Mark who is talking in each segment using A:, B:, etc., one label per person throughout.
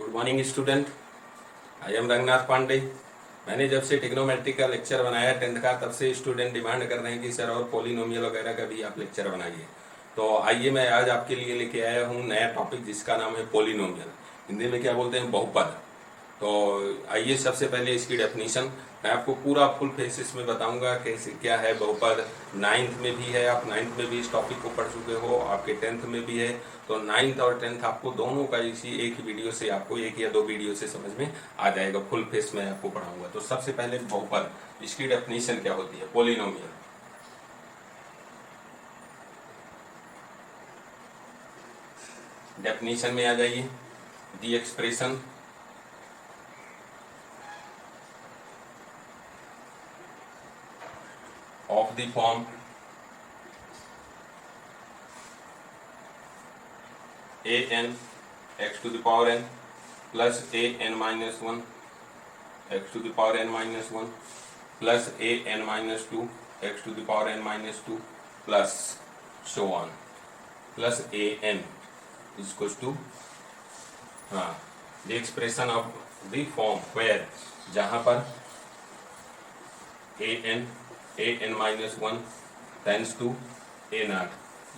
A: Good morning student, I am Ranganath Pandey. मैंने जब से ट्रिग्नोमेट्री का लेक्चर बनाया 10th का, तब से स्टूडेंट डिमांड कर रहे हैं कि सर और पॉलिनोमियल वगैरह का भी आप लेक्चर बनाइए। तो आइए मैं आज आपके लिए लेके आया हूँ नया टॉपिक जिसका नाम है पॉलिनोमियल। हिंदी में क्या बोलते हैं, बहुपद। तो आइए सबसे पहले इसकी डेफिनेशन मैं आपको पूरा फुल फेसिस में बताऊंगा कैसे क्या है बहुपद। 9th में भी है, आप 9th में भी इस टॉपिक को पढ़ चुके हो, आपके 10th में भी है। तो 9th और 10th आपको दोनों का इसी एक ही वीडियो से, आपको एक या दो वीडियो से समझ में आ जाएगा। फुल फेस में आपको पढ़ाऊंगा। तो सबसे पहले बहुपद, इसकी डेफिनेशन क्या होती है पॉलिनोमियल। डेफिनेशन में आ जाइए। दी expression of the form an x to the power n plus an minus 1 x to the power n minus 1 plus an minus 2 x to the power n minus 2 plus so on plus an is equals to the expression of the form where जहाँ पर an minus 1 tends to a naught,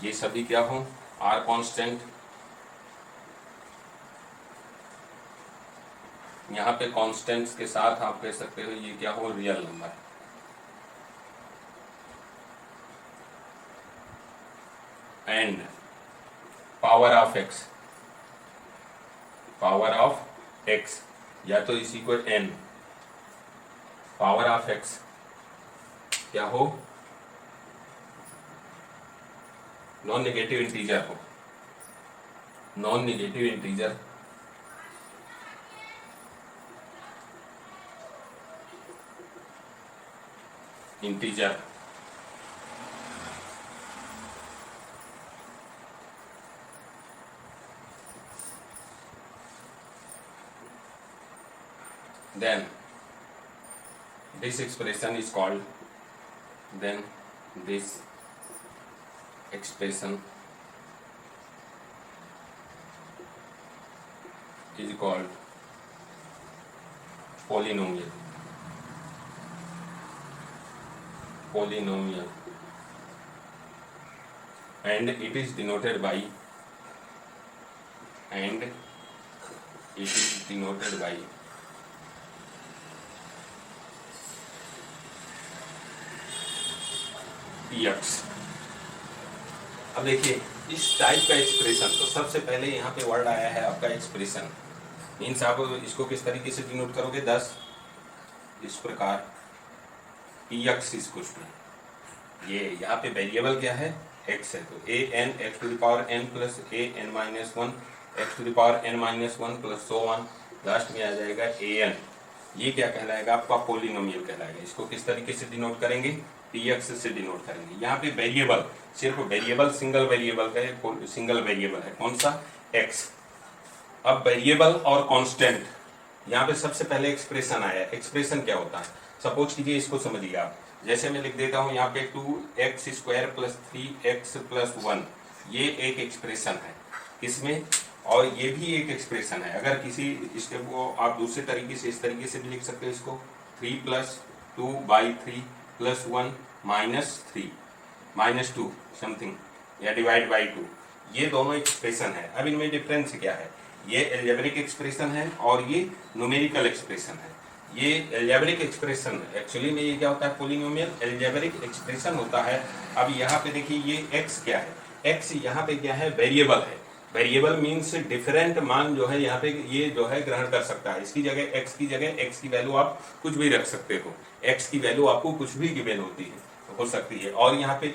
A: ये सभी क्या हो, are constant. यहाँ पे constants के साथ आप कह सकते हो ये क्या हो, real number. And power of x, power of x या तो इसी को n, पावर ऑफ एक्स क्या हो, नॉन नेगेटिव इंटीजर हो। Non negative integer integer then this expression is called polynomial and it is denoted by px। अब देखिए इस टाइप का एक्सप्रेशन, तो सबसे पहले यहाँ पे वर्ड आया है आपका एक्सप्रेशन। मीन्स आप इसको किस तरीके से डिनोट करोगे, 10 इस प्रकार px इज कुछ ये यहाँ पे वेरिएबल क्या है, x है। तो an x to the power n plus an minus 1 x to the power n minus 1 plus so on, last में आ जाएगा an। ये क्या कहलाएगा, आपका पॉलिनोमियल कहलाएगा। इसको किस तरीके से डिनोट करेंगे, px से डिनोट करेंगे। यहाँ पे वेरिएबल, सिर्फ वेरिएबल सिंगल वेरिएबल का सिंगल वेरिएबल है, कौन सा, x। अब वेरिएबल और कांस्टेंट, यहाँ पे सबसे पहले एक्सप्रेशन आया। एक्सप्रेशन क्या होता है, सपोज कीजिए इसको समझिए आप। जैसे मैं लिख देता हूँ यहाँ पे 2x² प्लस 3x प्लस 1, ये एक एक्सप्रेशन है इसमें, और ये भी एक एक्सप्रेशन है। अगर किसी स्टेप को आप दूसरे तरीके से, इस तरीके से भी लिख सकते हो इसको, 3 plus 2/3 plus 1 minus 3 minus 2 something, या डिवाइड बाई 2, ये दोनों एक्सप्रेशन है। अब इनमें डिफरेंस क्या है, ये एल्जेब्रिक एक्सप्रेशन है और ये न्यूमेरिकल एक्सप्रेशन है। ये एल्जेब्रिक एक्सप्रेशन एक्चुअली में ये क्या होता है, पॉलिनोमियल एल्जेब्रिक एक्सप्रेशन होता है। अब यहाँ पे देखिए ये x क्या है, x यहाँ पे क्या है, वेरिएबल है। वेरिएबल मीन्स डिफरेंट मान जो है यहाँ पे ये जो है ग्रहण कर सकता है। इसकी जगह x की जगह x की वैल्यू आप कुछ भी रख सकते हो, x की वैल्यू आपको कुछ भी गिवन होती है, हो सकती है। और यहाँ पे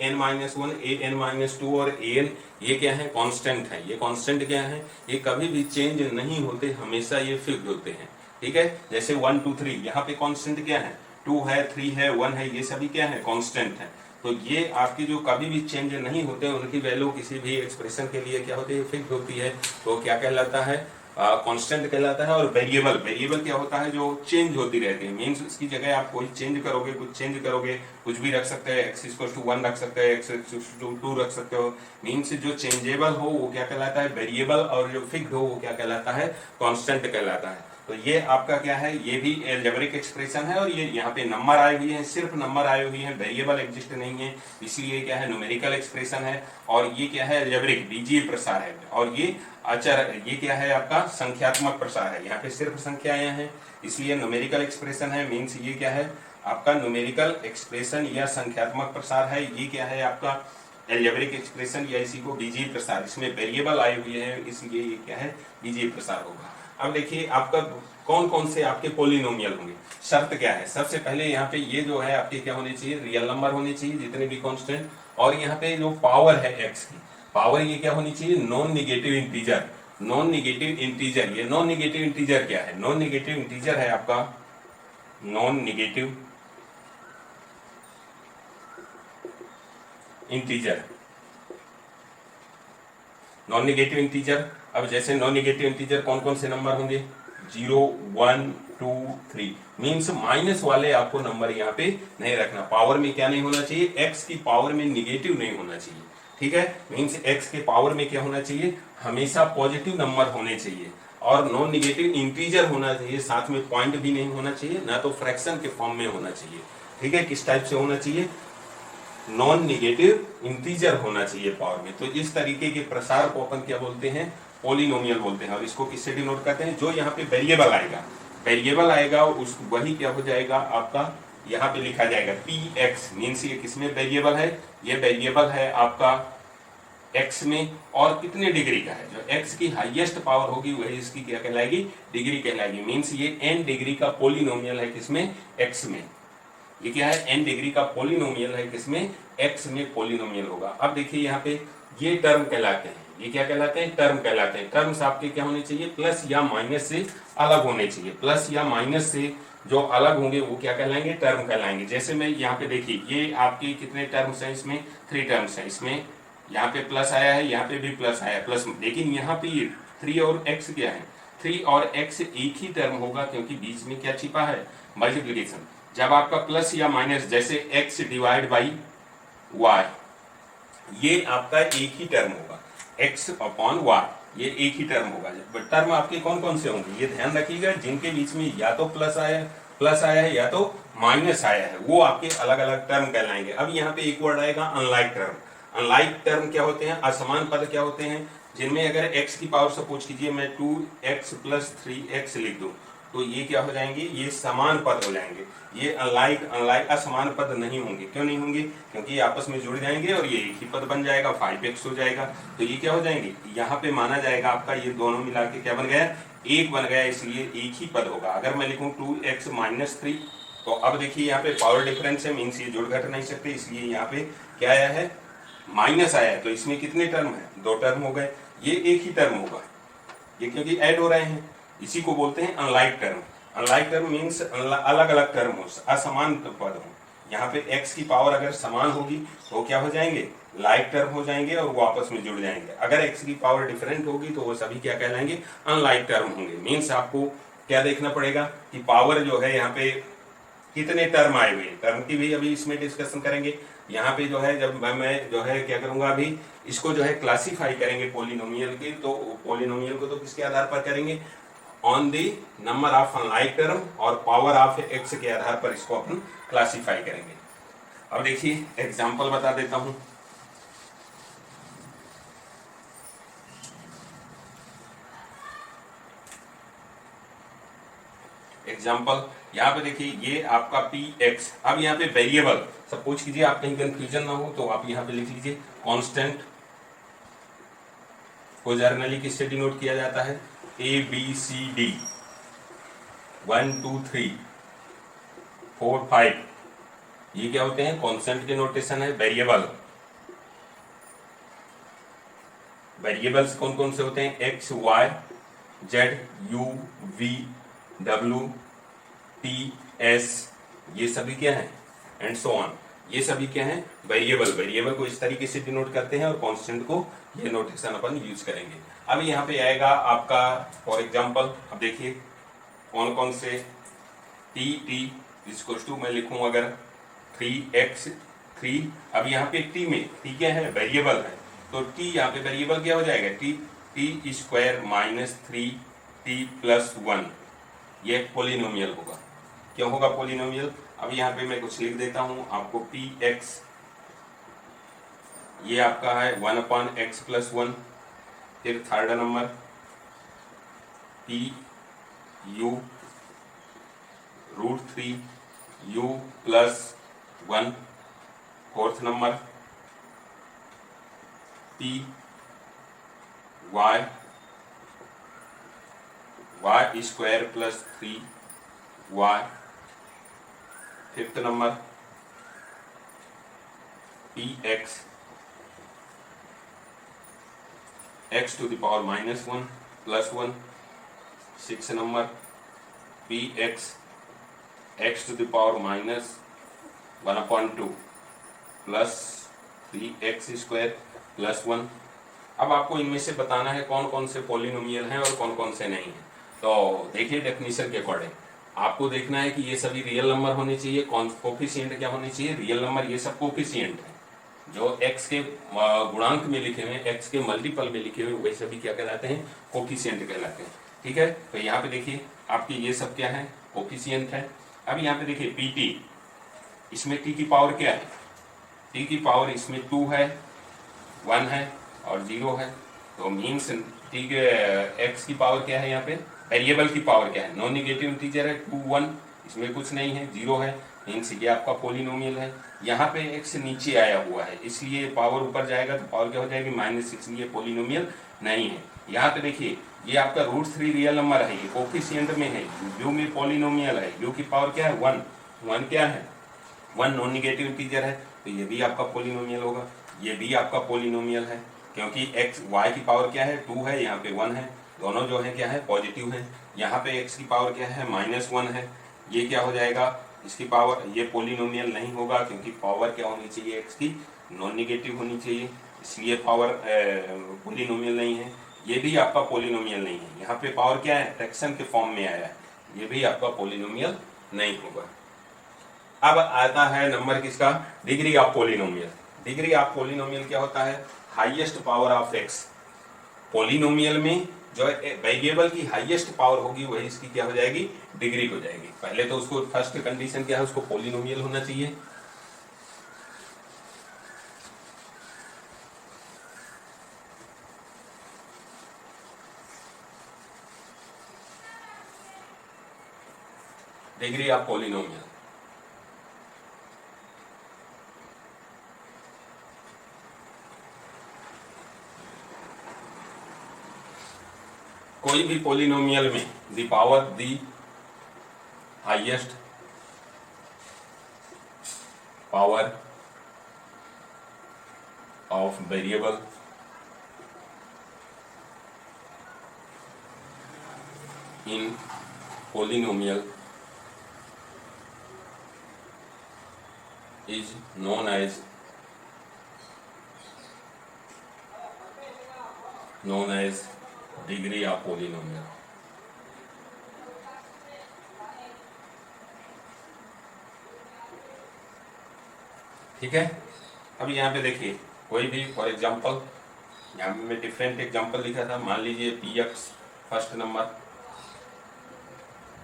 A: an minus 1 an minus 2 और an ये क्या है, कांस्टेंट है। ये कांस्टेंट क्या है, ये कभी भी चेंज नहीं होते, हमेशा ये फिक्स्ड होते हैं। ठीक है, जैसे 1 2 3 यहाँ पे कांस्टेंट क्या है, 2 है 3 है 1 है, ये सभी क्या है, कांस्टेंट है। तो ये आपकी जो कभी भी चेंज नहीं होते, उनकी वैल्यू किसी भी एक्सप्रेशन के लिए क्या होती है, फिक्स होती है। तो क्या कहलाता है, कांस्टेंट कहलाता है। और वेरिएबल, वेरिएबल क्या होता है, जो चेंज होती रहती है, मीन्स इसकी जगह आप कोई चेंज करोगे, कुछ चेंज करोगे, कुछ भी रख सकते हैं, x इक्वल टू 1 रख सकते हैं, x इक्वल टू 2 रख सकते हो। मीन्स जो चेंजेबल हो वो क्या कहलाता है, वेरिएबल, और जो फिक्स्ड हो वो क्या कहलाता है, कांस्टेंट कहलाता है। तो ये आपका क्या है, ये भी एल्जेब्रिक एक्सप्रेशन है, और ये यहाँ पे नंबर आए हुए हैं, सिर्फ नंबर आए हुए हैं, वेरिएबल एग्जिस्ट नहीं है, इसलिए क्या है, न्यूमेरिकल एक्सप्रेशन है। और ये क्या है, एल्जेब्रिक बीजीय प्रसार है। और ये अचर, ये क्या है आपका संख्यात्मक प्रसार है, यहाँ पे सिर्फ संख्याएं हैं, इसलिए न्यूमेरिकल एक्सप्रेशन है। मीन्स ये क्या है आपका न्यूमेरिकल एक्सप्रेशन या संख्यात्मक प्रसार है। ये क्या है आपका एल्जेब्रिक एक्सप्रेशन या इसी को बीजीय प्रसार, इसमें वेरिएबल आए हुए हैं, इसलिए ये क्या है, बीजीय प्रसार होगा। अब देखिए आपका कौन कौन से आपके पोलिनोमियल होंगे। शर्त क्या है, सबसे पहले यहाँ पे ये जो है आपके क्या होने चाहिए, रियल नंबर होने चाहिए जितने भी कांस्टेंट। और यहाँ पे जो पावर है एक्स की, पावर ये क्या होनी चाहिए, non negative integer. Non negative integer, ये नॉन निगेटिव इंटीजर क्या है, नॉन निगेटिव इंटीजर है आपका non negative integer, non negative integer. अब जैसे नॉन निगेटिव इंटीजर कौन कौन से नंबर होंगे, 0 1 2 3, मीन्स माइनस वाले आपको नंबर यहाँ पे नहीं रखना। पावर में क्या नहीं होना चाहिए, एक्स की पावर में निगेटिव नहीं होना चाहिए, ठीक है। मीन्स एक्स के पावर में क्या होना चाहिए, हमेशा पॉजिटिव नंबर होने चाहिए, और नॉन निगेटिव इंटीजर होना चाहिए, साथ में पॉइंट भी नहीं होना चाहिए, ना तो फ्रैक्शन के फॉर्म में होना चाहिए, ठीक है। किस टाइप से होना चाहिए, नॉन निगेटिव इंटीजर होना चाहिए पावर में। तो इस तरीके के प्रसार को अपन क्या बोलते हैं, पोलिनोमियल बोलते हैं। और इसको किससे डिनोट करते हैं, जो यहाँ पे वेरिएबल आएगा, वेरिएबल आएगा उस वही क्या हो जाएगा आपका, यहाँ पे लिखा जाएगा px, मीन्स ये किसमें वेरिएबल है, ये वेरिएबल है आपका x में, और कितने डिग्री का है, जो x की हाईएस्ट पावर होगी वही इसकी क्या कहलाएगी, डिग्री कहलाएगी। मीन्स ये n डिग्री का पोलिनोमियल है किसमें, x में। ये क्या है, n डिग्री का पोलिनोमियल है किसमें, x में पोलिनोमियल होगा। अब देखिए यहाँ पे ये टर्म कहलाते हैं, ये क्या कहलाते हैं, टर्म कहलाते हैं। टर्म्स आपके क्या होने चाहिए, प्लस या माइनस से अलग होने चाहिए, प्लस या माइनस से जो अलग होंगे वो क्या कहलाएंगे, टर्म कहलाएंगे। जैसे मैं यहाँ पे देखिए, ये आपके कितने टर्म्स हैं, इसमें 3 टर्म्स हैं, इसमें यहाँ पे प्लस आया है, यहाँ पे भी प्लस आया है, प्लस, लेकिन यहाँ पे ये 3 और x क्या है, 3 और x एक ही टर्म होगा, क्योंकि बीच में क्या छिपा है, मल्टीप्लीकेशन। जब आपका प्लस या माइनस, जैसे x डिवाइड बाई y, ये आपका एक ही टर्म होगा, x अपॉन y, ये एक ही टर्म होगा। टर्म आपके कौन कौन से होंगे, ये ध्यान रखिएगा, जिनके बीच में या तो प्लस आया है या तो माइनस आया है, वो आपके अलग अलग टर्म कहलाएंगे। अब यहाँ पे एक वर्ड आएगा अनलाइक टर्म। अनलाइक टर्म क्या होते हैं, असमान पद क्या होते हैं, जिनमें अगर x की पावर सपोज कीजिए मैं 2x प्लस 3x लिख दूं, तो ये क्या हो जाएंगे, ये समान पद हो जाएंगे। ये अनलाइक असमान पद नहीं होंगे। क्यों नहीं होंगे, क्योंकि ये आपस में जुड़ जाएंगे और ये एक ही पद बन जाएगा, 5x हो जाएगा। तो ये क्या हो जाएंगे, यहाँ पे माना जाएगा आपका ये दोनों मिला के क्या बन गया, एक बन गया, इसलिए एक ही पद होगा। अगर मैं लिखूं 2x माइनस 3, तो अब देखिए यहाँ पे पावर डिफरेंस है, मीन्स ये जुड़ घट नहीं सकते, इसलिए यहाँ पे क्या आया है, माइनस आया है। तो इसमें कितने टर्म है, 2 टर्म हो गए, ये एक ही टर्म होगा, ये क्योंकि ऐड हो रहे हैं, इसी को बोलते हैं unlike term. Unlike term means अलग अलग टर्म हो, असमान पद हो। यहाँ पे x की पावर अगर समान होगी तो क्या हो जाएंगे, लाइक टर्म हो जाएंगे और वो आपस में जुड़ जाएंगे। अगर x की पावर डिफरेंट होगी तो वो सभी क्या कहलाएंगे, अनलाइक टर्म होंगे। मीन्स आपको क्या देखना पड़ेगा कि पावर जो है यहाँ पे कितने टर्म आए हुए, टर्म की भी अभी इसमें डिस्कशन करेंगे। यहाँ पे जो है जब मैं जो है क्या करूंगा, अभी इसको जो है क्लासीफाई करेंगे पोलिनोमियल के, तो पोलिनोमियल को तो किसके आधार पर करेंगे, on the number of unlike term और पावर ऑफ x के आधार पर इसको अपन क्लासीफाई करेंगे। अब देखिए एग्जांपल बता देता हूं। एग्जांपल यहाँ पे देखिए, ये आपका px, अब यहाँ पे वेरिएबल सपोज कीजिए, आप कहीं कंफ्यूजन ना हो तो आप यहाँ पे लिख लीजिए कांस्टेंट को जर्नली किससे डिनोट किया जाता है, ABCD 1 2 3 4 5, ये क्या होते हैं, कांस्टेंट के नोटेशन है। वेरिएबल, वेरिएबल्स कौन कौन से होते हैं, x y z u v w t s, ये सभी क्या है, एंड सो ऑन, ये सभी क्या है, वेरिएबल। वेरिएबल को इस तरीके से डिनोट करते हैं और कांस्टेंट को ये नोटेशन अपन यूज करेंगे। अब यहाँ पे आएगा आपका फॉर एग्जांपल, अब देखिए कौन कौन से टी टी इक्वल्स टू मैं लिखूं अगर 3x3। अब यहाँ पे टी में टी क्या है, वेरिएबल है, तो टी यहाँ पे वेरिएबल क्या हो जाएगा, टी स्क्वायर माइनस 3t+1, ये पोलिनोमियल होगा। क्यों होगा पोलिनोमियल, अब यहाँ पे मैं कुछ लिख देता हूं आपको। px ये आपका है 1/x+1। फिर third number pu √3u+1। Fourth number py y²+3y। Fifth number px x⁻⁻1+1। Six number px x⁻⁻1/2 plus 3x²+1। अब आपको इनमें से बताना है कौन कौन से पॉलिनोमियल हैं और कौन कौन से नहीं हैं। तो देखिए डेफिनेशन के अकॉर्डिंग आपको देखना है कि ये सभी रियल नंबर होने चाहिए। कोफिशिएंट क्या होने चाहिए, रियल नंबर। ये सब कोफिशिएंट है जो x के गुणांक में लिखे हुए, x के मल्टीपल में लिखे हुए, वही सभी क्या कहलाते हैं, कोफिशिएंट कहलाते हैं। ठीक है, तो यहाँ पे देखिए आपके ये सब क्या है, कोफिशिएंट है। अब यहाँ पे देखिए pt, इसमें t की पावर क्या है, t की पावर इसमें 2 है, 1 है और 0 है। तो मीन्स t के x की पावर क्या है, यहाँ पे वेरिएबल की पावर क्या है, नॉन निगेटिव इंटीजर है 2 1, इसमें कुछ नहीं है, 0 है, मीन्स ये आपका पोलिनोमियल है। यहाँ पे x नीचे आया हुआ है इसलिए पावर ऊपर जाएगा तो पावर क्या हो जाएगी -6, इसलिए पोलिनोमियल नहीं है। यहाँ पे देखिए ये आपका √3 रियल नंबर है, ये कोफिशिएंट में है, u में पोलिनोमियल है, u की पावर क्या है 1, 1 क्या है, 1 नॉन निगेटिव इंटीजर है, तो ये भी आपका पोलिनोमियल होगा। ये भी आपका पोलिनोमियल है क्योंकि x y की पावर क्या है 2 है, यहाँ पे 1 है, दोनों जो है क्या है पॉजिटिव है। यहाँ पे x की पावर क्या है -1 है, ये क्या हो जाएगा, इसकी पावर, ये पोलिनोमियल नहीं होगा क्योंकि पावर क्या होनी चाहिए x की, नॉन निगेटिव होनी चाहिए, इसलिए पावर पोलिनोमियल नहीं है। ये भी आपका पोलिनोमियल नहीं है, यहाँ पे पावर क्या है, फ्रैक्शन के फॉर्म में आया है, ये भी आपका पोलिनोमियल नहीं होगा। अब आता है नंबर किसका, degree of polynomial. Degree of polynomial क्या होता है, highest power of x। Polynomial में जो वेरिएबल की हाईएस्ट पावर होगी वही इसकी क्या हो जाएगी, डिग्री हो जाएगी। पहले तो उसको फर्स्ट कंडीशन क्या है, उसको पोलिनोमियल होना चाहिए। डिग्री ऑफ पोलिनोमियल, कोई भी पोलिनोमियल में the power the highest power of variable in polynomial is known as degree of polynomial। ठीक है, अब यहाँ पे देखिए कोई भी फॉर एग्जांपल, यहाँ पे मैं डिफरेंट एग्जांपल लिखा था। मान लीजिए px फर्स्ट नंबर,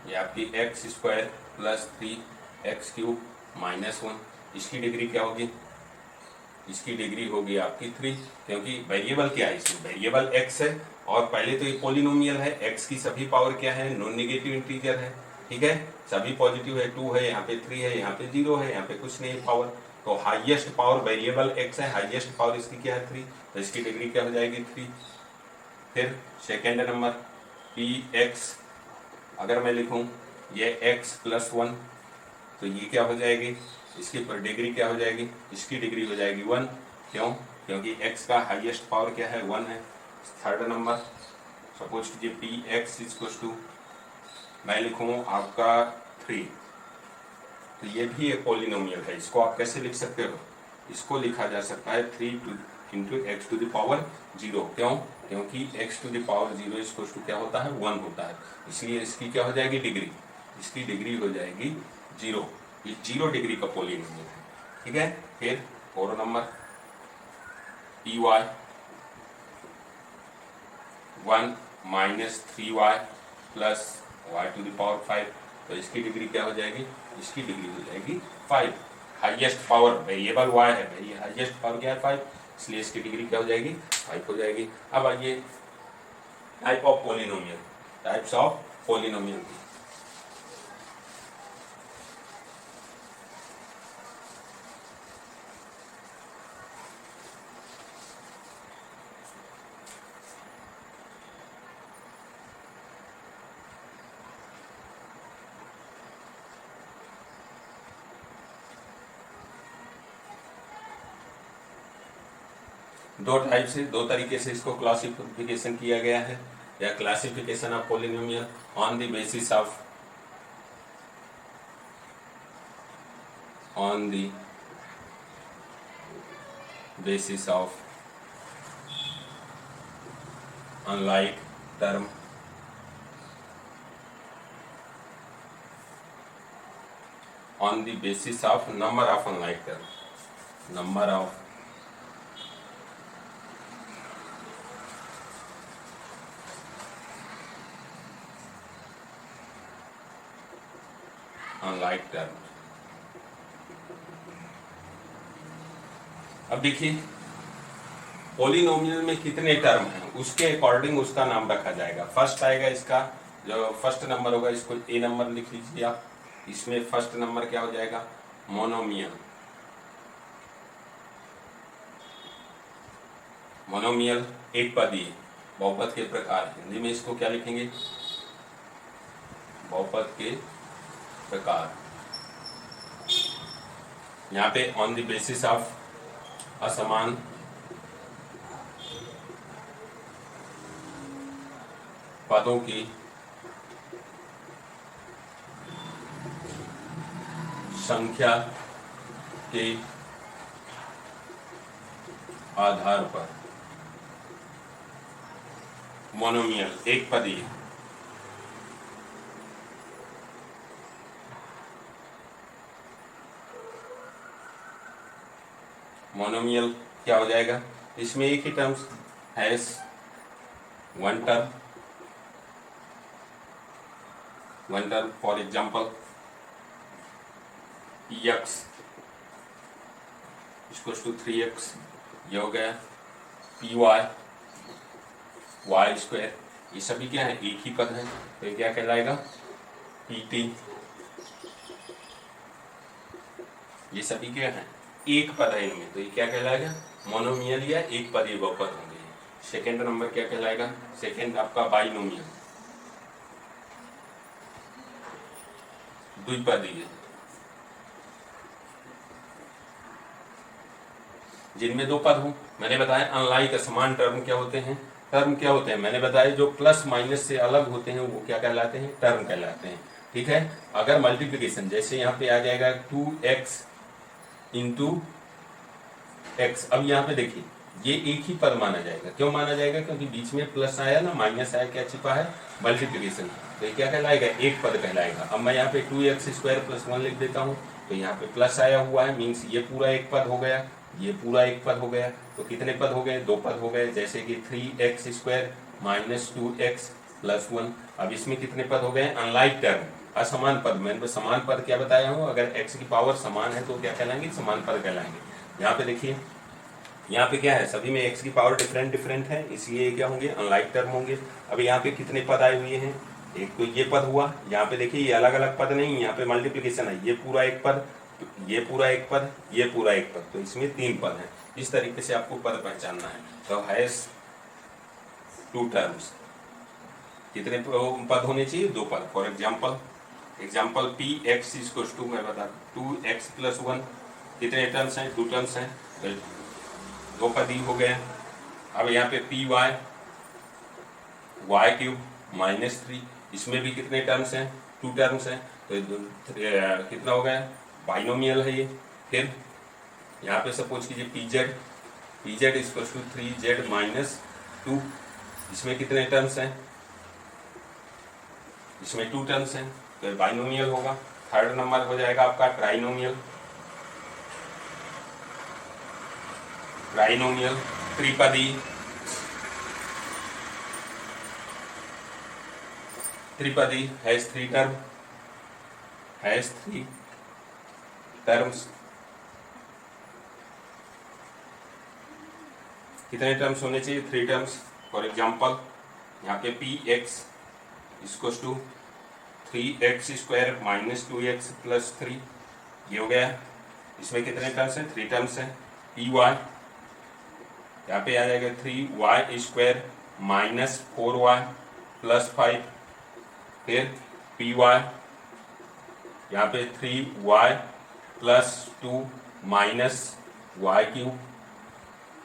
A: ये आपकी x² + 3x³ -1, इसकी डिग्री क्या होगी, इसकी डिग्री होगी आपकी 3, क्योंकि वेरिएबल क्या है, इसमें वेरिएबल x है और पहले तो ये पोलिनोमियल है, x की सभी पावर क्या है, नॉन नेगेटिव इंटीजर है। ठीक है, सभी पॉजिटिव है, 2 है, यहाँ पे 3 है, यहाँ पे 0 है, यहाँ पे कुछ नहीं पावर। तो हाईएस्ट पावर वेरिएबल x है, हाईएस्ट पावर इसकी क्या है 3, तो इसकी डिग्री क्या हो जाएगी 3। फिर सेकेंड नंबर px, अगर मैं लिखूं ये x+1, तो ये क्या हो जाएगी, इसकी डिग्री क्या हो जाएगी, इसकी डिग्री हो जाएगी 1। क्यों, क्योंकि x का हाईएस्ट पावर क्या है 1 है। थर्ड नंबर सपोज कीजिए px = मैं लिखूं आपका 3, तो ये भी एक पॉलिनोमियल है। इसको आप कैसे लिख सकते हो? इसको लिखा जा सकता है 3 into x to the power 0। क्यों? क्योंकि एक्स टू द पावर 0 इसको क्या होता है? 1 होता है। इसलिए इसकी क्या हो जाएगी? डिग्री। इसकी डिग्री हो जाएगी 0। ये 0 डिग्री का पॉलिनोमियल है। ठीक है। फिर और number p y 1 minus 3y plus y to the power 5। तो इसकी डिग्री क्या हो जाएगी? इसकी डिग्री हो जाएगी 5। हाईएस्ट पावर वेरिएबल y है, भाई हाईएस्ट पावर क्या है? 5, इसलिए इसकी डिग्री क्या हो जाएगी? 5 हो जाएगी। अब आइए type of polynomial, types of polynomial. दो टाइप से, दो तरीके से इसको क्लासिफिकेशन किया गया है, या classification of polynomial on the basis of unlike term, on the basis of number of unlike term, number of unlike term। अब देखिए पॉलिनोमियल में कितने टर्म हैं उसके अकॉर्डिंग उसका नाम रखा जाएगा। फर्स्ट आएगा इसका, जो फर्स्ट नंबर होगा इसको ए नंबर लिख लीजिए आप। इसमें फर्स्ट नंबर क्या हो जाएगा? मोनोमियल। मोनोमियल एक पदीय बहुपद के प्रकार। हिंदी में इसको क्या लिखेंगे? बहुपद के प्रकार। यहाँ पे ऑन द बेसिस ऑफ असमान पदों की संख्या के आधार पर मोनोमियल एक पदीय। मोनोमियल क्या हो जाएगा? इसमें एक ही terms has one term for example x equals to 3x, ये हो गया पी वाई वाई स्क्वायर। ये सभी क्या है? एक ही पद है, तो ये क्या कहलाएगा? P T. ये सभी क्या है? एक पद है इनमें, तो ये क्या कहलाएगा? मोनोमियल या एक पदीय बहुपद होंगे। सेकेंड नंबर क्या कहलाएगा? सेकेंड आपका बाइनोमियल, द्विपदीय, जिनमें दो पद हो। मैंने बताया अनलाइक असमान टर्म क्या होते हैं? टर्म क्या होते हैं? मैंने बताया जो प्लस माइनस से अलग होते हैं वो क्या कहलाते हैं? टर्म कहलाते हैं। ठीक है। अगर मल्टीप्लिकेशन जैसे यहाँ पे आ जाएगा 2x इंटू एक्स। अब यहाँ पे देखिए ये एक ही पद माना जाएगा। क्यों माना जाएगा? क्योंकि बीच में प्लस आया ना, माइनस आया, क्या छिपा है? मल्टीप्लिकेशन। तो ये क्या कहलाएगा? एक पद कहलाएगा। अब मैं यहाँ पे 2x स्क्वायर प्लस 1 लिख देता हूँ, तो यहाँ पे प्लस आया हुआ है, मीन्स ये पूरा एक पद हो गया, ये पूरा एक पद हो गया। तो कितने पद हो गए? दो पद हो गए। जैसे कि 3x square minus 2x plus 1। अब इसमें कितने पद हो गए? अनलाइक टर्म, असमान पद। मैंने समान पद क्या बताया हूँ? अगर x की पावर समान है तो क्या कहलाएंगे? समान पद कहलाएंगे। यहाँ पे देखिए, यहाँ पे क्या है? सभी में x की पावर डिफरेंट है, इसलिए क्या होंगे? अनलाइक टर्म होंगे। अब यहाँ पे कितने पद आए हुए हैं? एक तो ये पद हुआ, यहाँ पे देखिए ये अलग अलग पद नहीं, यहाँ पे मल्टीप्लिकेशन है। ये पूरा एक पद, ये पूरा एक पद, ये पूरा एक पद, तो इसमें 3 पद हैं। इस तरीके से आपको पद पहचानना है। तो हैज 2 टर्म्स, कितने पद होने चाहिए? 2 पद। For example p x equals to, मैं बता 2x प्लस 1। कितने टर्म्स हैं? 2 टर्म्स हैं, तो 2 पद ही हो गए। अब यहाँ पे p y y cube minus 3, इसमें भी कितने टर्म्स हैं? 2 टर्म्स हैं, तो कितना हो गया? बाइनोमियल है ये। फिर यहाँ पे सपोज कीजिए p z equal to 3z minus 2, इसमें कितने टर्म्स हैं, इसमें 2 टर्म्स हैं, तो बाइनोमियल होगा। थर्ड नंबर हो जाएगा आपका ट्राइनोमियल, त्रिपदी, हैज 3 टर्म्स, कितने टर्म्स होने चाहिए, 3 टर्म्स। फॉर एग्जाम्पल यहाँ पे p x equal to 3x² minus 2x plus 3, ये हो गया। इसमें कितने टर्म्स हैं, 3 टर्म्स हैं। पी वाई यहाँ पे आ जाएगा 3y² माइनस 4y प्लस 5। फिर पी वाई यहाँ पे 3y प्लस 2 माइनस y³,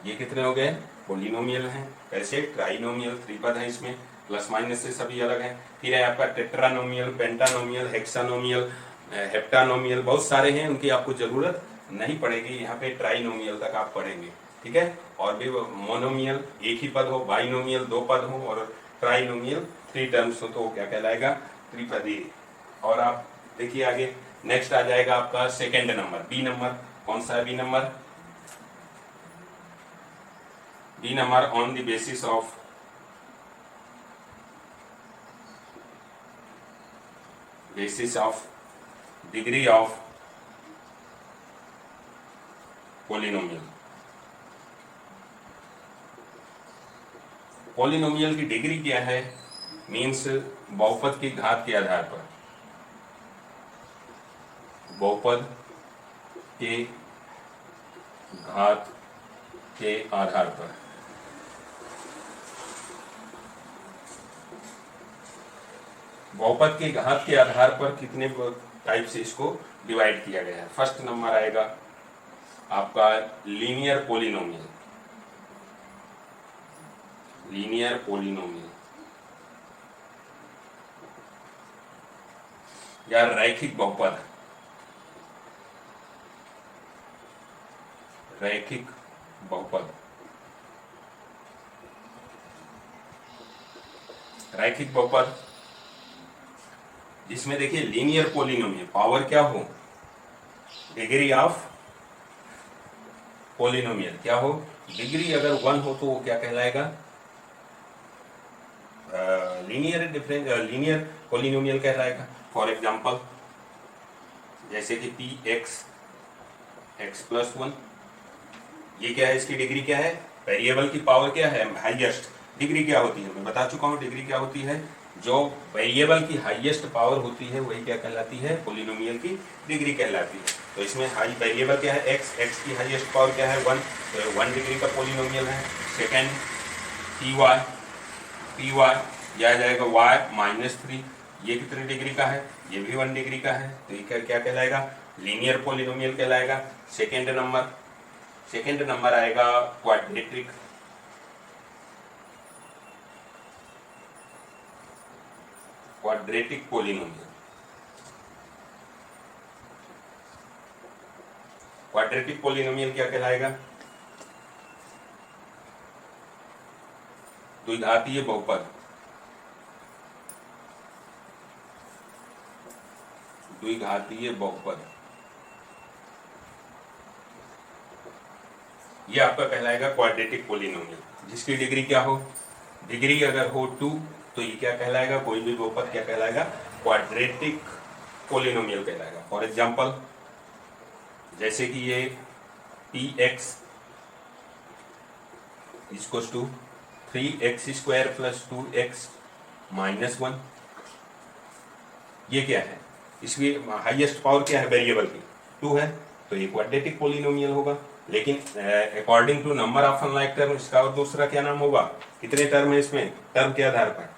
A: ये कितने हो गए, पोलिनोमियल हैं। कैसे, ट्राइनोमियल, त्रिपद है, इसमें प्लस माइनस से सभी अलग हैं। फिर है आपका टेट्रानोमियल, पेंटानोमियल, हेक्सानोमियल, हेप्टानोमियल, बहुत सारे हैं, उनकी आपको जरूरत नहीं पड़ेगी। यहाँ पे ट्राइनोमियल तक आप पढ़ेंगे, ठीक है। और भी मोनोमियल एक ही पद हो, बाइनोमियल 2 पद हो, और ट्राइनोमियल 3 टर्म्स हो, तो क्या कहलाएगा, त्रिपदी। और आप देखिए आगे नेक्स्ट आ जाएगा आपका सेकेंड नंबर, बी नंबर। कौन सा है B number, B number on the basis of degree of polynomial. Polynomial की डिग्री क्या है, मीन्स बहुपद की घात के आधार पर, बहुपद के घात के आधार पर। बहुपद के घात के आधार पर कितने टाइप से इसको डिवाइड किया गया है। फर्स्ट नंबर आएगा आपका लीनियर पोलिनोमियल, या रैखिक बहुपद, रैखिक बहुपद जिसमें देखिए लीनियर पोलिनोमियल पावर क्या हो, डिग्री ऑफ पोलिनोमियल क्या हो, डिग्री अगर 1 हो तो वो क्या कहलाएगा, लीनियर पोलिनोमियल कहलाएगा। फॉर एग्जांपल जैसे कि पी एक्स प्लस 1, ये क्या है, इसकी डिग्री क्या है, वेरिएबल की पावर क्या है, हाईएस्ट। डिग्री क्या होती है, मैं बता चुका हूँ, डिग्री क्या होती है, जो वेरिएबल की हाईएस्ट पावर होती है वही क्या कहलाती है, पोलिनोमियल की डिग्री कहलाती है। तो इसमें हाई वेरिएबल क्या है, एक्स की हाईएस्ट पावर क्या है, 1, तो 1 डिग्री का पोलिनोमियल है। सेकेंड पी वाई यह आ जाएगा y माइनस 3, ये कितनी डिग्री का है, ये भी 1 डिग्री का है, तो ये क्या कहलाएगा, लीनियर पोलिनोमियल कहलाएगा। सेकेंड नंबर आएगा क्वाड्रेटिक पोलिनोमियल। क्वाड्रेटिक पोलिनोमियल क्या कहलाएगा, द्विघातीय बहुपद, ये आपका कहलाएगा क्वाड्रेटिक पोलिनोमियल, जिसकी डिग्री क्या हो, डिग्री अगर हो 2 तो ये क्या कहलाएगा, कोई भी बहुपद क्या कहलाएगा, क्वाड्रेटिक पोलिनोमियल कहलाएगा। फॉर एग्जांपल जैसे कि ये p x equal to 3x² plus 2x minus 1, ये क्या है, इसकी हाईएस्ट पावर क्या है वेरिएबल की, 2 है, तो ये क्वाड्रेटिक पोलिनोमियल होगा। लेकिन according to number of unlike term इसका और दूसरा क्या नाम होगा, कितने टर्म है इसमें, टर्म के आधार पर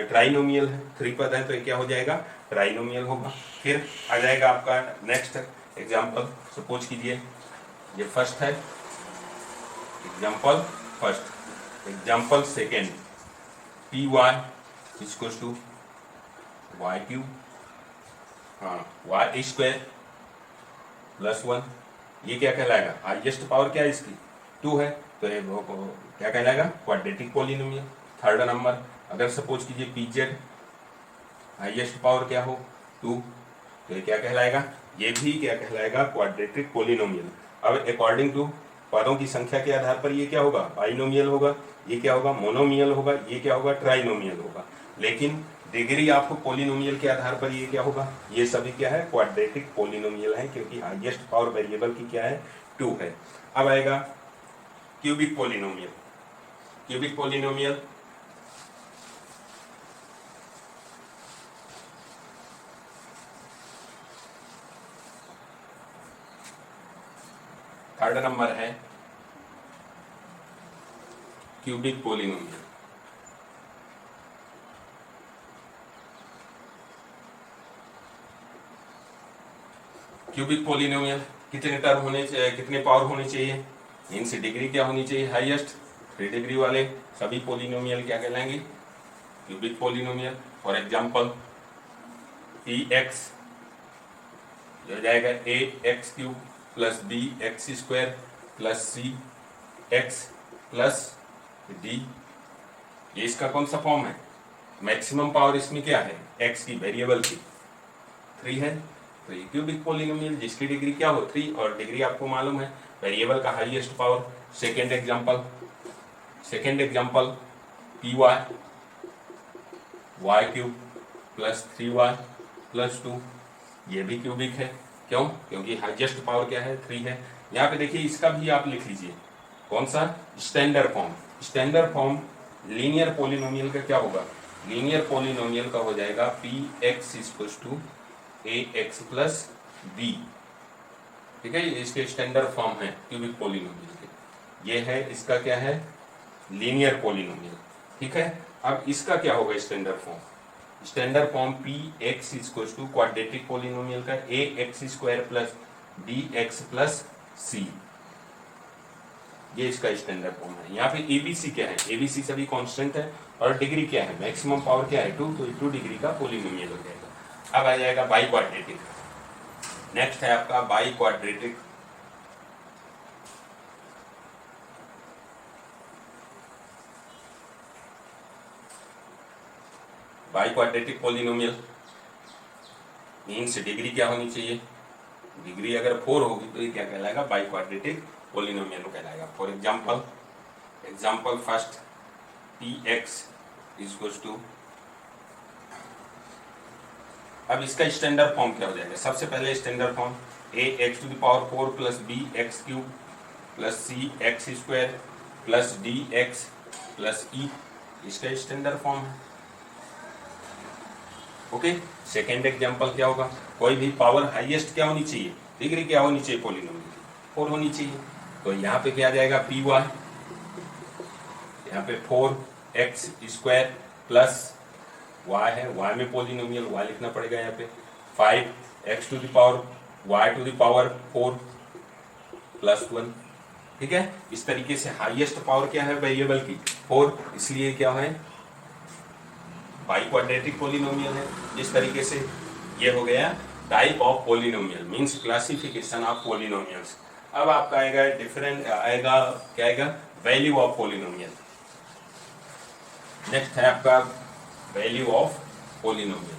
A: ट्राइनोमियल है, 3 पद है, तो ये क्या हो जाएगा, ट्राइनोमियल होगा। फिर आ जाएगा आपका नेक्स्ट एग्जांपल, सपोज कीजिए ये फर्स्ट है, example second, p y equal to y³ y² plus 1, ये क्या कहलाएगा, हाईएस्ट पावर क्या है इसकी 2 है, तो ये क्या कहलाएगा, क्वाड्रेटिक पॉलिनोमियल। थर्ड नंबर, अगर सपोज कीजिए पीजेड हाईएस्ट पावर क्या हो 2, तो ये क्या कहलाएगा, ये भी क्या कहलाएगा, क्वाड्रेटिक पॉलिनोमियल। अब अकॉर्डिंग टू पदों की संख्या के आधार पर ये क्या होगा, बाइनोमियल होगा, ये क्या होगा, मोनोमियल होगा, ये क्या होगा, ट्राइनोमियल होगा। लेकिन डिग्री आपको पॉलिनोमियल के आधार पर ये क्या होगा, ये सभी क्या है, क्वाड्रेटिक पॉलिनोमियल है, क्योंकि हाईएस्ट पावर वेरिएबल की क्या है 2 है। अब आएगा cubic polynomial. Cubic polynomial third number है क्यूबिक पॉलिनोमियल। क्यूबिक पॉलिनोमियल कितने टर्म होने चाहिए, कितने पावर होने चाहिए, इनसे डिग्री क्या होनी चाहिए, हाईएस्ट। 3 डिग्री वाले सभी पॉलिनोमियल क्या कहलाएंगे, cubic polynomial. For example e x हो जाएगा a x cube plus b x square plus c x plus d, ये इसका कौन सा फॉर्म है, मैक्सिमम पावर इसमें क्या है, एक्स की वेरिएबल की 3 है, तो ये क्यूबिक पॉलिनोमियल जिसकी डिग्री क्या हो 3, और डिग्री आपको मालूम है वेरिएबल का highest power. Second example p y y cube plus 3y plus 2, ये भी क्यूबिक है, क्यों, क्योंकि हाईएस्ट पावर क्या है 3 है। यहाँ पे देखिए इसका भी आप लिख लीजिए, कौन सा, standard form. Standard form linear polynomial का क्या होगा, लीनियर पॉलिनोमियल का हो जाएगा p x equals to a x plus b, ठीक है, ये इसके स्टैंडर्ड फॉर्म है क्यूबिक पॉलिनोमियल के, ये है इसका क्या है, लीनियर पॉलिनोमियल, ठीक है। अब इसका क्या होगा standard form, standard form p x equals to quadratic polynomial का a x square plus b x plus c, ये इसका स्टैंडर्ड फॉर्म है। यहाँ पे एबीसी क्या है, एबीसी सभी कांस्टेंट है, और डिग्री क्या है, मैक्सिमम पावर क्या है 2, तो 2 डिग्री का पॉलिनोमियल हो जाएगा। अब आ जाएगा बाई क्वाड्रेटिक। नेक्स्ट है आपका by quadratic. By quadratic polynomial means degree क्या होनी चाहिए, डिग्री अगर 4 होगी तो ये क्या कहलाएगा, बाई क्वाड्रेटिक पॉलिनोमियल कहलाएगा। For example first p x equals to, अब इसका स्टैंडर्ड फॉर्म क्या हो जाएगा, सबसे पहले standard form a x to the power 4 plus b x cube plus c x square plus d x plus e, इसका standard form है, okay. Second example क्या होगा, कोई भी पावर हाईएस्ट क्या होनी चाहिए, डिग्री क्या होनी चाहिए पॉलिनोमियल की 4 होनी चाहिए, तो यहाँ पे क्या आ जाएगा पी वाई, यहाँ पे 4x स्क्वायर प्लस y है, y में पॉलिनोमियल y लिखना पड़ेगा, यहाँ पे 5x to the power y to the power 4 plus 1, ठीक है। इस तरीके से हाईएस्ट पावर क्या है वेरिएबल की 4, इसलिए क्या है बाई क्वाड्रेटिक पॉलिनोमियल है। इस तरीके से ये हो गया type of polynomial, means classification of polynomials. अब आपका आएगा डिफरेंट, आएगा क्या आएगा, वैल्यू ऑफ पॉलिनोमियल। नेक्स्ट है आपका वैल्यू ऑफ पॉलिनोमियल।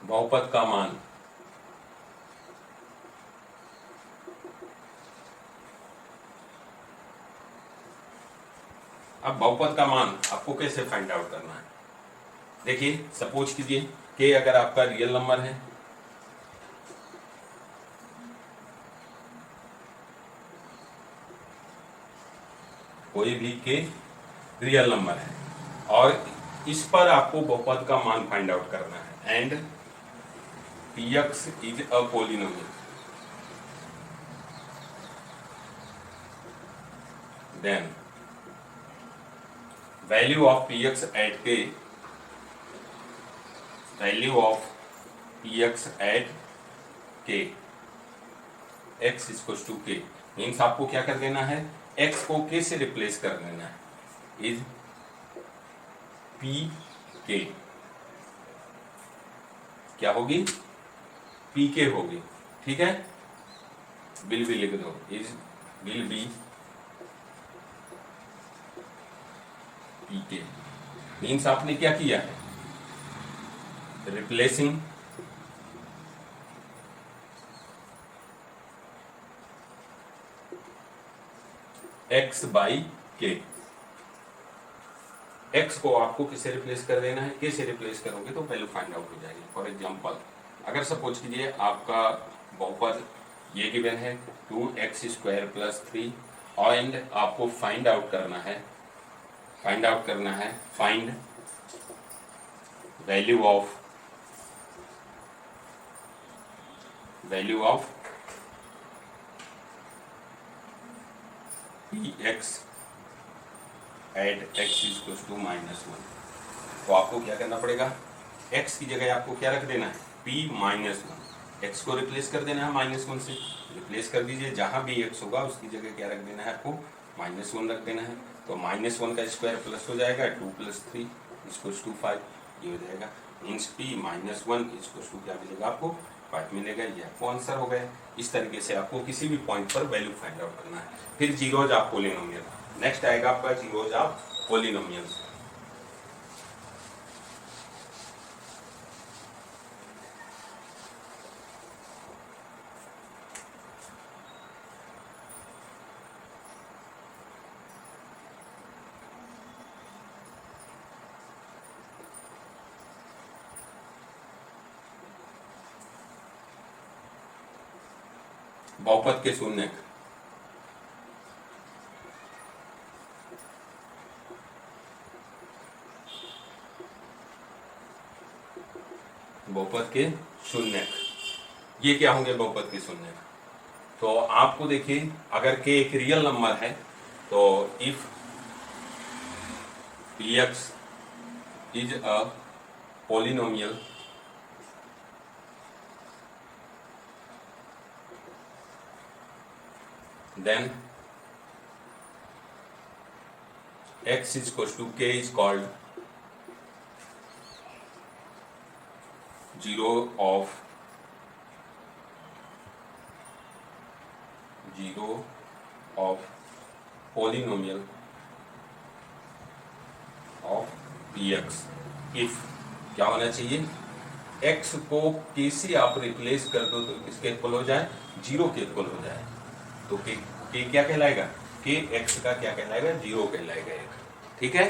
A: बहुपद का मान, अब बहुपद का मान आपको कैसे फाइंड आउट करना है, देखिए सपोज कीजिए कि अगर आपका रियल नंबर है, कोई भी के रियल नंबर है और इस पर आपको बहुपद का मान फाइंड आउट करना है, and px is a polynomial, then value of p x at k, value of p x at k x equals to k, means आपको क्या कर देना है, एक्स को के से रिप्लेस कर देना है, इज पी के, क्या होगी, पी के होगी, ठीक है, विल भी लिख दो, इज विल बी पी के, मीन्स आपने क्या किया है, रिप्लेसिंग x बाई के, x को आपको किससे रिप्लेस कर देना है, k से रिप्लेस करोगे तो वैल्यू फाइंड आउट हो जाएगी। फॉर एग्जांपल अगर सपोज कीजिए आपका बहुपद ये गिवन है 2x स्क्वायर प्लस 3 एंड आपको फाइंड आउट करना है, find value of p x at x equals to minus one, तो आपको क्या करना पड़ेगा, x की जगह आपको क्या रख देना है, p माइनस वन, एक्स को रिप्लेस कर देना है माइनस वन से, रिप्लेस कर दीजिए, जहां भी x होगा उसकी जगह क्या रख देना है, आपको माइनस वन रख देना है, तो माइनस वन का स्क्वायर प्लस हो जाएगा 2 प्लस 3 इक्वल्स टू 5, ये हो जाएगा, means p minus one equals to क्या मिलेगा आपको, 5 मिलेगा, ये आपको आंसर हो गया। इस तरीके से आपको किसी भी पॉइंट पर वैल्यू फाइंड आउट करना है। फिर जीरोज ऑफ पोलिनोमियल, नेक्स्ट आएगा आपका जीरोज ऑफ पोलिनोमियल्स। बहुपद के शून्यक, बहुपद के शून्यक, ये क्या होंगे बहुपद के शून्यक, तो आपको देखिए अगर के एक रियल नंबर है तो if P x is a polynomial then x is equals to k is called zero of polynomial of px if क्या होना चाहिए, x को k से आप रिप्लेस कर दो तो किसके इक्वल हो जाए, जीरो के इक्वल हो जाए, तो के क्या कहलाएगा, के एक्स का क्या कहलाएगा, जीरो कहलाएगा एक, ठीक है,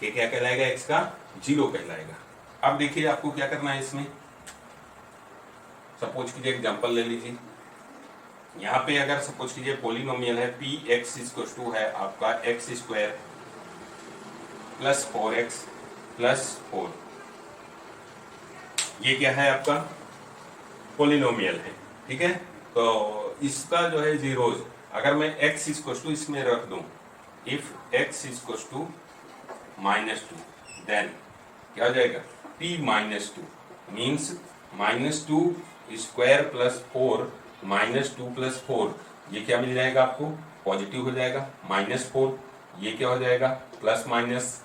A: के क्या कहलाएगा, एक्स का जीरो कहलाएगा। अब देखिए आपको क्या करना है इसमें, सपोज कीजिए एग्जांपल ले लीजिए, यहाँ पे अगर सपोज कीजिए पोलिनोमियल है पी एक्स इक्वल्स टू है आपका x square plus 4x plus 4, ये क्या है आपका पोलिनोमियल है, ठीक है, तो इसका जो है जीरोज, अगर मैं x इक्वल्स टू इसमें रख दूं, if x equals to minus 2 then क्या हो जाएगा, p minus 2 means minus 2 square plus 4 minus 2 plus 4, ये क्या मिल जाएगा आपको, पॉजिटिव हो जाएगा, माइनस 4, ये क्या हो जाएगा, प्लस माइनस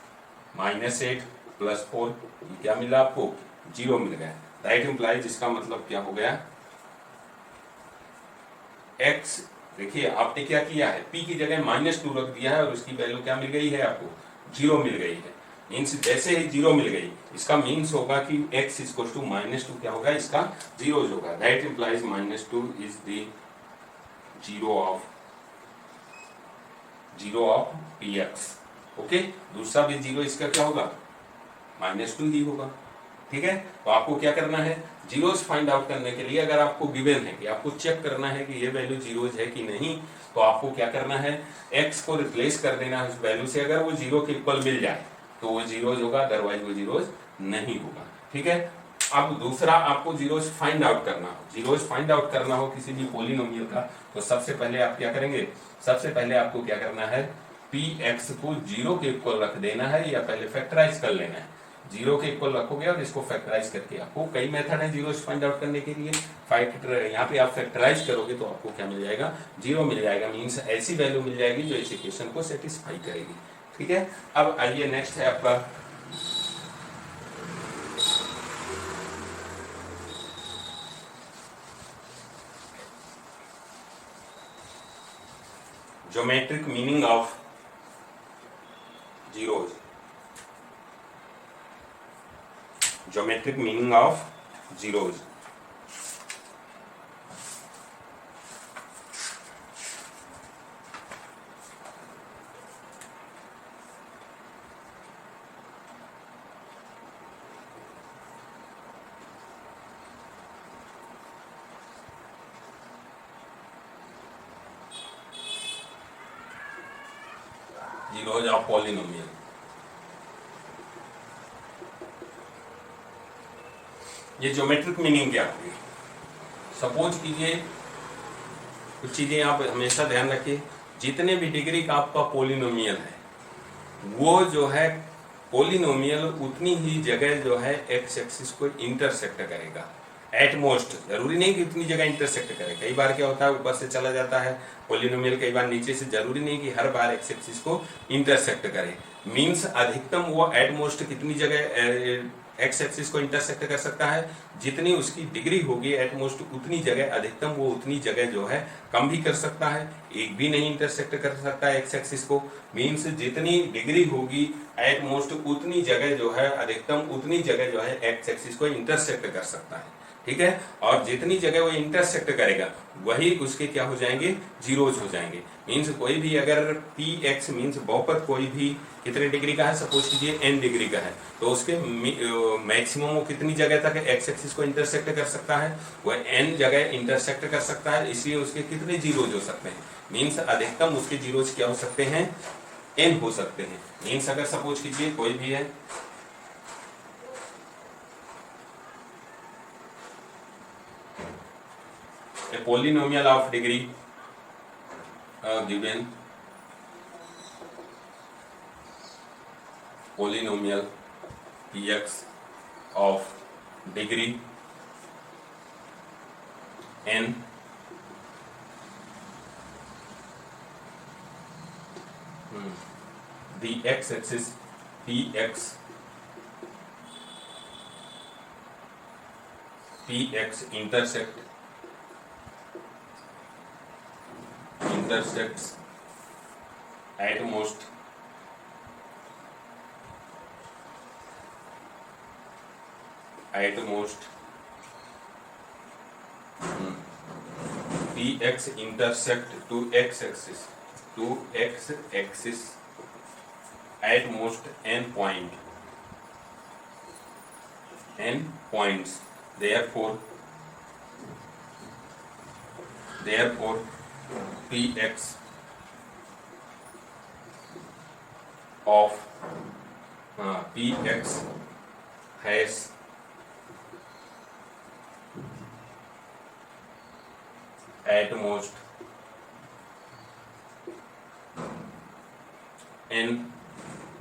A: माइनस 8 प्लस 4, ये क्या मिला आपको, जीरो मिल गया, राइट इम्प्लाइज, इसका मतलब क्या हो गया, x, देखिए आपने क्या किया है, p की जगह माइनस 2 रख दिया है और उसकी वैल्यू क्या मिल गई है आपको, जीरो मिल गई है, मीन्स जैसे ही जीरो मिल गई इसका मीन्स होगा कि x इक्वल टू माइनस 2 क्या होगा, इसका जीरो होगा, that implies minus 2 is the zero of px, okay, दूसरा भी जीरो इसका क्या होगा, माइनस 2 ही होगा, ठीक है, तो आपको क्या करना है, जीरोस फाइंड आउट करने के लिए अगर आपको गिवन है कि आपको चेक करना है कि ये वैल्यू जीरोज है कि नहीं, तो आपको क्या करना है, x को रिप्लेस कर देना है उस वैल्यू से, अगर वो जीरो के इक्वल मिल जाए तो वो जीरोज होगा, अदरवाइज वो जीरोज नहीं होगा, ठीक है। अब दूसरा आपको जीरोज फाइंड आउट करना हो, जीरोज फाइंड आउट करना हो किसी भी पोलिनोमियल का, तो सबसे पहले आप क्या करेंगे, सबसे पहले आपको क्या करना है, पी एक्स को जीरो के इक्वल रख देना है या पहले फैक्टराइज कर लेना है। जीरो के इक्वल रखोगे और इसको फैक्टराइज करके, आपको कई मेथड है जीरोज फाइंड आउट करने के लिए। यहाँ पे आप फैक्टराइज करोगे तो आपको क्या मिल जाएगा, जीरो मिल जाएगा, मीन्स ऐसी वैल्यू मिल जाएगी जो इस इक्वेशन को सेटिस्फाई करेगी। ठीक है, अब आइए नेक्स्ट है आपका geometric meaning of zeros. Geometric meaning of zeros. Zeros of polynomial. ये ज्योमेट्रिक मीनिंग क्या होगी, सपोज कीजिए कुछ चीजें आप हमेशा ध्यान रखिए, जितने भी डिग्री का आपका पॉलिनोमियल है वो जो है पॉलिनोमियल उतनी ही जगह जो है एक्स एक्सिस को इंटरसेक्ट करेगा। एट मोस्ट, जरूरी नहीं कि उतनी जगह इंटरसेक्ट करे, कई बार क्या होता है ऊपर से चला जाता है पॉलिनोमियल, कई बार नीचे से, जरूरी नहीं कि हर बार एक्स एक्सिस को इंटरसेक्ट करे। मींस अधिकतम वो एट मोस्ट कितनी जगह एक्स एक्सिस को इंटरसेक्ट कर सकता है, जितनी उसकी डिग्री होगी एट मोस्ट उतनी जगह, अधिकतम वो उतनी जगह जो है कम भी कर सकता है, एक भी नहीं इंटरसेक्ट कर सकता है एक्स एक्सिस को। मींस जितनी डिग्री होगी एट मोस्ट उतनी जगह जो है, अधिकतम उतनी जगह जो है एक्स एक्सिस को इंटरसेक्ट कर सकता है। ठीक है, और जितनी जगह वो इंटरसेक्ट करेगा वही उसके क्या हो जाएंगे, जीरोज हो जाएंगे। मींस कोई भी अगर पी एक्स मींस बहुपद कोई भी कितने डिग्री का है, सपोज कीजिए एन डिग्री का है, तो उसके मैक्सिमम वो कितनी जगह तक एक्स एक्सिस को इंटरसेक्ट कर सकता है, वो एन जगह इंटरसेक्ट कर सकता है, इसलिए उसके कितने जीरोज हो सकते हैं, मींस अधिकतम उसके जीरोज क्या हो सकते हैं, एन हो सकते हैं। मींस अगर सपोज कीजिए कोई भी है a polynomial of degree given polynomial px of degree n the x-axis px intersects at most px intersect to x-axis at most n points, therefore px of px has at most n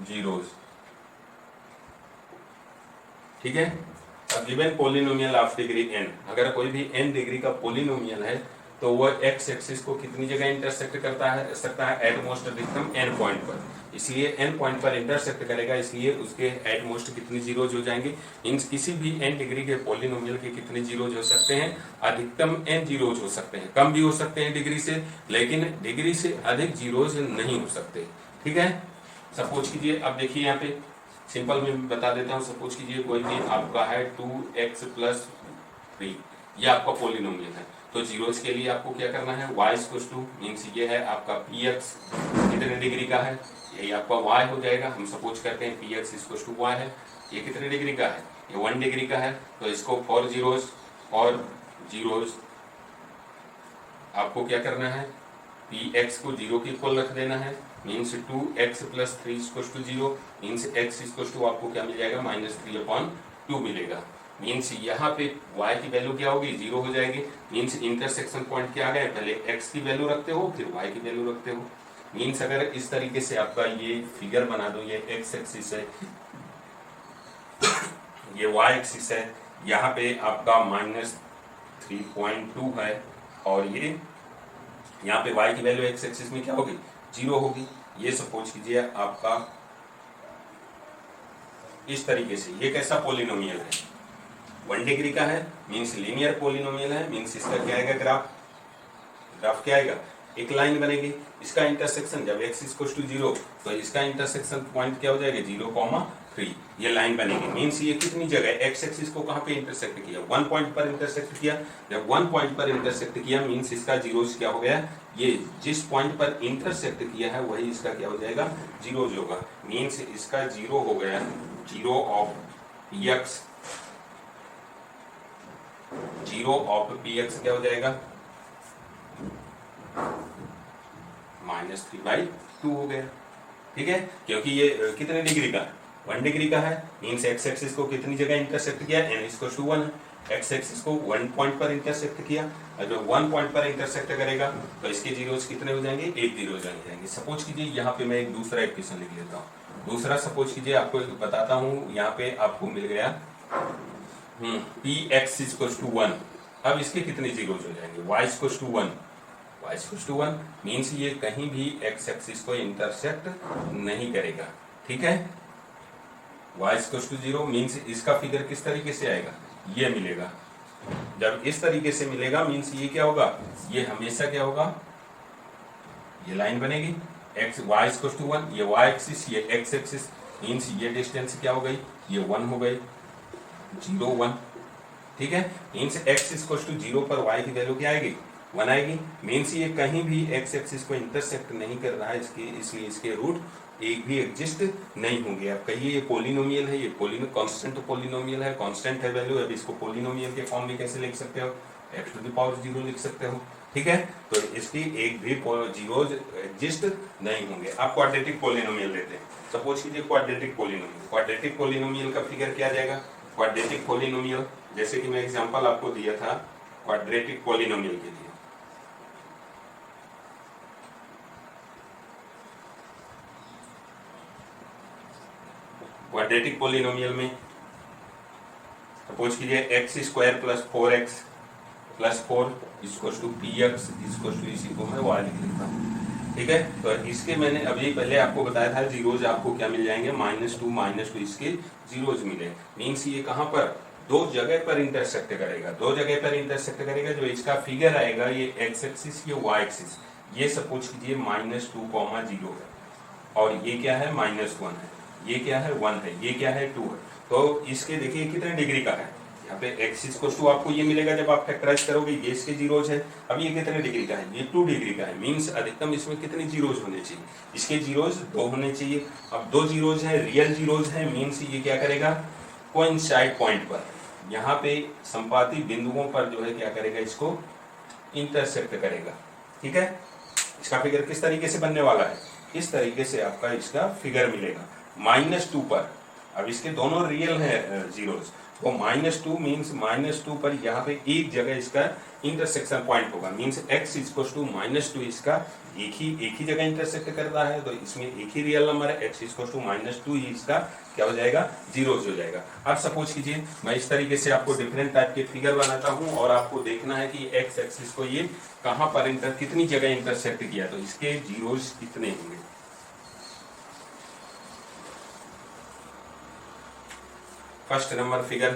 A: zeros। ठीक है, given polynomial of degree n, अगर कोई भी n degree का polynomial है तो वह x axis को कितनी जगह इंटरसेक्ट करता है सकता है, एट मोस्ट अधिकतम n पॉइंट पर, इसलिए n पॉइंट पर इंटरसेक्ट करेगा, इसलिए उसके एट मोस्ट कितनी जीरोज हो जाएंगे, इन किसी भी n डिग्री के पॉलिनोमियल के कितने जीरोज हो सकते हैं, अधिकतम n जीरोज हो सकते हैं, कम भी हो सकते हैं डिग्री से, लेकिन डिग्री से अधिक जीरोज नहीं हो सकते। ठीक है, सपोज कीजिए, अब देखिए यहाँ पे सिंपल में बता देता हूँ, सपोज कीजिए कोई भी आपका है 2x + 3, ये आपका पॉलिनोमियल है, तो जीरोज के लिए आपको क्या करना है, y = मीन्स ये है आपका px कितने डिग्री का है, यही आपका y हो जाएगा। हम सपोज करते हैं px = y है, ये कितने डिग्री का है, ये 1 डिग्री का है, तो इसको फॉर जीरोज आपको क्या करना है, px को 0 के इक्वल रख देना है, मीन्स 2x + 3 = 0, मीन्स x = आपको क्या मिल जाएगा, -3/2 मिलेगा। मीन्स यहाँ पे y की वैल्यू क्या होगी, 0 हो जाएगी। मीन्स इंटरसेक्शन पॉइंट क्या आ गए, पहले x की वैल्यू रखते हो फिर y की वैल्यू रखते हो। मीन्स अगर इस तरीके से आपका ये फिगर बना दो, ये x एक्सिस है, ये y एक्सिस है, यहाँ पे आपका -3.2 है, और ये यहाँ पे y की वैल्यू x एक्सिस में क्या होगी, 0 होगी। ये सपोज कीजिए आपका इस तरीके से, ये कैसा पॉलिनोमियल है, 1 डिग्री का है, मीन्स लीनियर पॉलिनोमियल है। मीन्स इसका क्या आएगा, ग्राफ क्या आएगा, एक लाइन बनेगी। इसका इंटरसेक्शन जब x = 0 तो इसका इंटरसेक्शन पॉइंट क्या हो जाएगा, 0,3, ये लाइन बनेगी। मीन्स ये कितनी जगह x एक्सिस को कहाँ पे इंटरसेक्ट किया, 1 पॉइंट पर इंटरसेक्ट किया। जब 1 पॉइंट पर इंटरसेक्ट किया मीन्स इसका जीरोज क्या हो गया, ये जिस पॉइंट पर इंटरसेक्ट किया है वही इसका क्या हो जाएगा, जीरोज होगा। मीन्स इसका 0 हो गया, 0 ऑफ px, 0 ऑफ px क्या हो जाएगा, -3/2 हो गया। ठीक है, क्योंकि ये कितने डिग्री का है, 1 डिग्री का है। मीन्स x एक्सिस को कितनी जगह इंटरसेक्ट किया, n = 1 है। x एक्सिस को 1 पॉइंट पर इंटरसेक्ट किया, और जब 1 पॉइंट पर इंटरसेक्ट करेगा तो इसके जीरोज कितने हो जाएंगे, 1 जीरो जाएंगे। सपोज कीजिए यहाँ पे मैं एक दूसरा इक्वेशन लिख लेता हूँ। दूसरा सपोज कीजिए, आपको बताता हूँ, यहाँ पे आपको मिल गया px = 1। अब इसके कितने जीरोज हो जाएंगे, y = 1, y = 1 मीन्स ये कहीं भी x एक्सिस को इंटरसेक्ट नहीं करेगा। ठीक है, y = 0 मीन्स इसका फिगर किस तरीके से आएगा, ये मिलेगा। जब इस तरीके से मिलेगा मीन्स ये क्या होगा, ये हमेशा क्या होगा, ये लाइन बनेगी, y = 1, ये y एक्सिस, ये x एक्सिस, मीन्स ये डिस्टेंस क्या हो गई, ये 1 हो गई, 0 1। ठीक है, मीन्स x = 0 पर y की वैल्यू क्या आएगी, 1 आएगी। मीन्स ये कहीं भी x एक्सिस को इंटरसेक्ट नहीं कर रहा है, इसलिए इसके रूट एक भी एग्जिस्ट नहीं होंगे। आप कहिए ये पॉलिनोमियल है, ये कांस्टेंट पॉलिनोमियल है, कांस्टेंट है वैल्यू। अब इसको पॉलिनोमियल के फॉर्म में कैसे लिख सकते हो, x⁴ लिख सकते हो। ठीक है, तो इसकी एक भी जीरोज एग्जिस्ट नहीं होंगे। आप क्वाड्रेटिक पॉलिनोमियल लेते हैं, सपोज कीजिए क्वाड्रेटिक पॉलिनोमियल का फिगर क्या आ जाएगा, क्वाड्रेटिक पॉलिनोमियल, जैसे कि मैं एग्जांपल आपको दिया था क्वाड्रेटिक पॉलिनोमियल के लिए। क्वाड्रेटिक पॉलिनोमियल में सपोज कीजिए x² + 4x + 4 = px इसी को मैं y लिख लेता हूँ। ठीक है, तो इसके मैंने अभी पहले आपको बताया था जीरोज आपको क्या मिल जाएंगे, -2 इसके जीरोज मिले। मीन्स ये कहाँ पर, दो जगह पर इंटरसेक्ट करेगा, जो इसका फिगर आएगा, ये x एक्सिस, ये y एक्सिस, ये सपोज कीजिए -2,0 है, और ये क्या है, -1 है, ये क्या है, 1 है, ये क्या है, 2 है। तो इसके देखिए कितने डिग्री का है, यहाँ पे x = आपको ये मिलेगा जब आप फैक्टराइज करोगे, ये इसके जीरोज है। अब ये कितने डिग्री का है, ये 2 डिग्री का है। मीन्स अधिकतम इसमें कितने जीरोज होने चाहिए, इसके जीरोज 2 होने चाहिए। अब 2 जीरोज है, रियल जीरोज है, मीन्स ये क्या करेगा, कोइंसाइड पॉइंट पर, यहाँ पे संपाती बिंदुओं पर जो है क्या करेगा, इसको इंटरसेक्ट करेगा। ठीक है, इसका फिगर किस तरीके से बनने वाला है, इस तरीके से आपका इसका फिगर मिलेगा -2 पर। अब इसके दोनों रियल है जीरोज, तो -2 मीन्स -2 पर यहाँ पे एक जगह इसका इंटरसेक्शन पॉइंट होगा। मीन्स x = -2 इसका एक ही जगह इंटरसेक्ट कर रहा है, तो इसमें एक ही रियल नंबर है, x = -2 ही इसका क्या हो जाएगा, जीरोज हो जाएगा। अब सपोज कीजिए मैं इस तरीके से आपको डिफरेंट टाइप के फिगर बनाता हूँ, और आपको देखना है कि x एक्सिस को ये कहाँ पर कितनी जगह इंटरसेक्ट किया, तो इसके जीरोज कितने होंगे। फर्स्ट नंबर फिगर,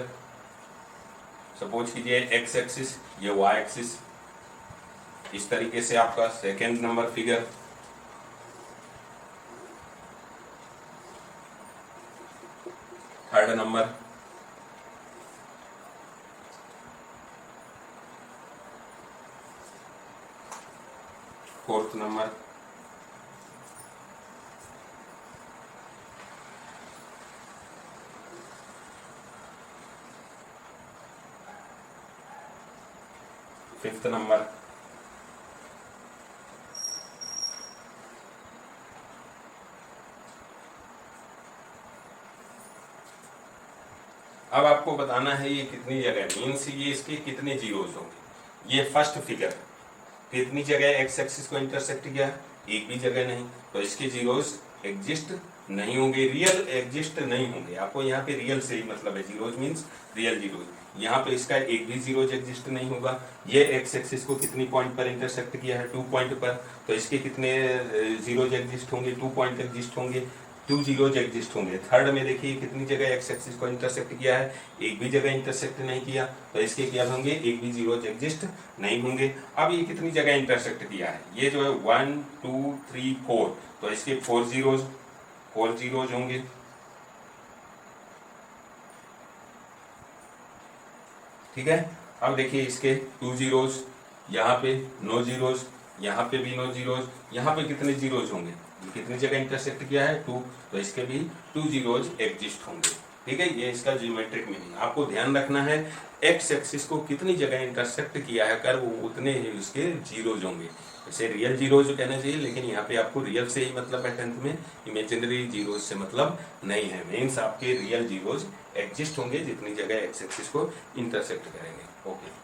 A: सपोज कीजिए x एक्सिस, ये y एक्सिस, इस तरीके से आपका second number figure, third number, fourth number, fifth number, अब आपको बताना है ये कितनी जगह, मीन्स ये इसके कितने जीरोज होंगे। ये फर्स्ट फिगर कितनी जगह एक्स एक्सिस को इंटरसेक्ट किया, एक भी जगह नहीं, तो इसके जीरोज एग्जिस्ट नहीं होंगे, रियल एग्जिस्ट नहीं होंगे। आपको यहाँ पे रियल से ही मतलब है, जीरोज मीन्स रियल जीरोज। यहाँ पे इसका एक भी जीरोज एग्जिस्ट नहीं होगा। ये एक्स एक्सिस को कितनी पॉइंट पर इंटरसेक्ट किया है, 2 पॉइंट पर, तो इसके कितने जीरोज एग्जिस्ट होंगे, 2 पॉइंट एग्जिस्ट होंगे, 2 जीरोज एग्जिस्ट होंगे। थर्ड में देखिए कितनी जगह एक्स एक्सिस को इंटरसेक्ट किया है, एक भी जगह इंटरसेक्ट नहीं किया, तो इसके क्या होंगे, एक भी जीरोज एग्जिस्ट नहीं होंगे। अब ये कितनी जगह इंटरसेक्ट किया है, ये जो है 1 2 3 4, तो इसके 4 जीरोज होंगे। ठीक है, अब देखिए इसके 2 जीरोज, यहाँ पे नो जीरोज, यहाँ पे भी नो जीरोज, यहाँ पे कितने जीरोज होंगे, कितनी जगह इंटरसेक्ट किया है 2, तो इसके भी 2 जीरोज एग्जिस्ट होंगे। ठीक है, ये इसका ज्योमेट्रिक मीनिंग। आपको ध्यान रखना है एक्स एक्सिस को कितनी जगह इंटरसेक्ट किया है कर, वो उतने ही उसके जीरोज होंगे। इसे रियल जीरोज कहना चाहिए, लेकिन यहाँ पे आपको रियल से ही मतलब है 10th में, इमेजिनरी जीरोज से मतलब नहीं है। मीन्स आपके रियल जीरोज एग्जिस्ट होंगे जितनी जगह एक्स एक्सिस को इंटरसेक्ट करेंगे। ओके।